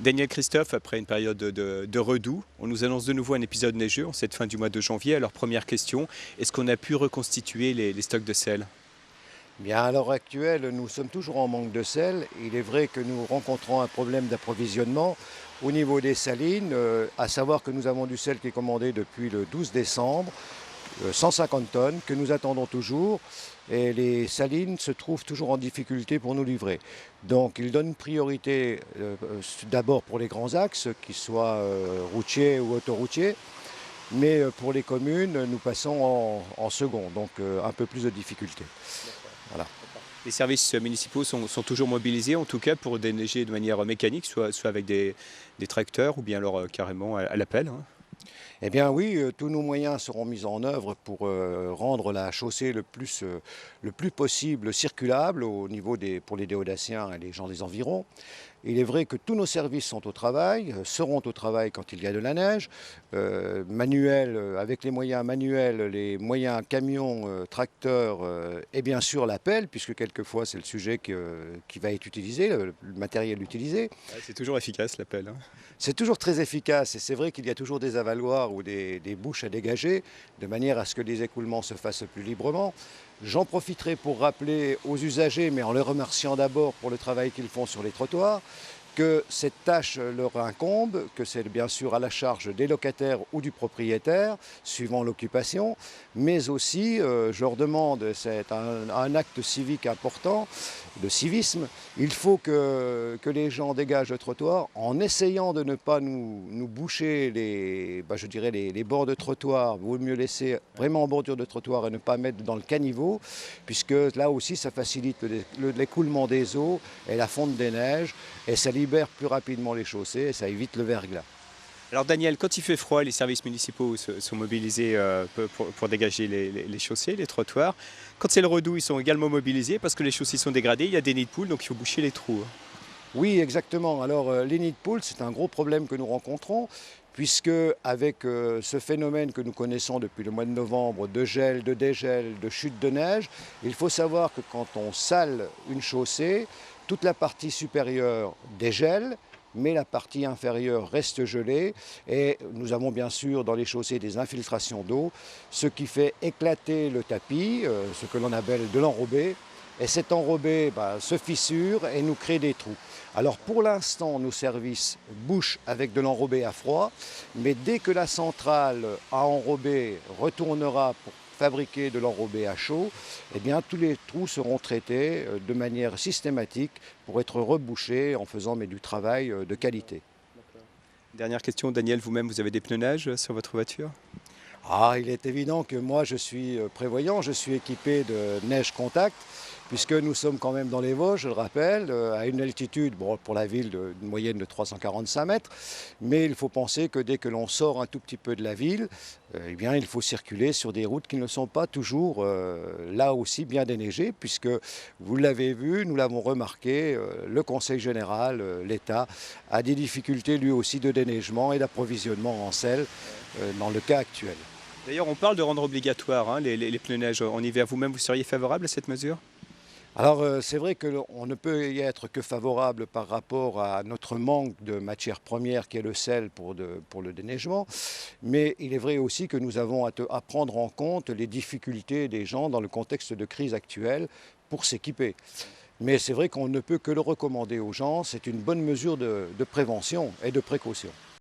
Daniel Christophe, après une période de redoux, on nous annonce de nouveau un épisode neigeux en cette fin du mois de janvier. Alors première question, est-ce qu'on a pu reconstituer les stocks de sel? Bien, à l'heure actuelle, nous sommes toujours en manque de sel. Il est vrai que nous rencontrons un problème d'approvisionnement au niveau des salines, à savoir que nous avons du sel qui est commandé depuis le 12 décembre, 150 tonnes, que nous attendons toujours. Et les salines se trouvent toujours en difficulté pour nous livrer. Donc, ils donnent priorité d'abord pour les grands axes, qu'ils soient routiers ou autoroutiers. Mais pour les communes, nous passons en second, donc un peu plus de difficultés. Voilà. Les services municipaux sont toujours mobilisés, en tout cas pour déneiger de manière mécanique, soit avec des tracteurs ou bien alors carrément à l'appel, hein. Eh bien oui, tous nos moyens seront mis en œuvre pour rendre la chaussée le plus possible circulable au niveau pour les Déodaciens et les gens des environs. Il est vrai que tous nos services sont au travail, seront au travail quand il y a de la neige, manuels, avec les moyens manuels, les moyens camions, tracteurs et bien sûr la pelle, puisque quelquefois c'est le sujet qui va être utilisé, le matériel utilisé. Ouais, c'est toujours efficace l'appel, hein. C'est toujours très efficace et c'est vrai qu'il y a toujours des avaloirs ou des bouches à dégager de manière à ce que les écoulements se fassent plus librement. J'en profiterai pour rappeler aux usagers, mais en les remerciant d'abord pour le travail qu'ils font sur les trottoirs, que cette tâche leur incombe, que c'est bien sûr à la charge des locataires ou du propriétaire, suivant l'occupation, mais aussi, je leur demande, c'est un acte civique important, de civisme, il faut que les gens dégagent le trottoir en essayant de ne pas nous boucher je dirais les bords de trottoir, vaut mieux laisser vraiment en bordure de trottoir et ne pas mettre dans le caniveau, puisque là aussi ça facilite l'écoulement des eaux et la fonte des neiges, et ça libère plus rapidement les chaussées et ça évite le verglas. Alors Daniel, quand il fait froid, les services municipaux sont mobilisés pour dégager les chaussées, les trottoirs. Quand c'est le redoux, ils sont également mobilisés parce que les chaussées sont dégradées, il y a des nids de poules, donc il faut boucher les trous, hein. Oui, exactement. Alors, les nids de poules, c'est un gros problème que nous rencontrons, puisque avec ce phénomène que nous connaissons depuis le mois de novembre, de gel, de dégel, de chute de neige, il faut savoir que quand on sale une chaussée, toute la partie supérieure dégèle, mais la partie inférieure reste gelée. Et nous avons bien sûr dans les chaussées des infiltrations d'eau, ce qui fait éclater le tapis, ce que l'on appelle de l'enrobé. Et cet enrobé se fissure et nous crée des trous. Alors pour l'instant, nos services bouchent avec de l'enrobé à froid, mais dès que la centrale à enrobé retournera pour fabriquer de l'enrobé à chaud, eh bien tous les trous seront traités de manière systématique pour être rebouchés en faisant du travail de qualité. Dernière question, Daniel, vous-même, vous avez des pneus neige sur votre voiture? Ah, il est évident que moi je suis prévoyant, je suis équipé de neige contact, puisque nous sommes quand même dans les Vosges, je le rappelle, à une altitude, bon, pour la ville, d'une moyenne de 345 mètres, mais il faut penser que dès que l'on sort un tout petit peu de la ville, eh bien, il faut circuler sur des routes qui ne sont pas toujours là aussi bien déneigées, puisque vous l'avez vu, nous l'avons remarqué, le Conseil général, l'État, a des difficultés lui aussi de déneigement et d'approvisionnement en sel dans le cas actuel. D'ailleurs, on parle de rendre obligatoire, hein, les pneus neige en hiver. Vous-même, vous seriez favorable à cette mesure? Alors c'est vrai qu'on ne peut y être que favorable par rapport à notre manque de matière première qui est le sel pour le déneigement, mais il est vrai aussi que nous avons à prendre en compte les difficultés des gens dans le contexte de crise actuelle pour s'équiper. Mais c'est vrai qu'on ne peut que le recommander aux gens, c'est une bonne mesure de prévention et de précaution.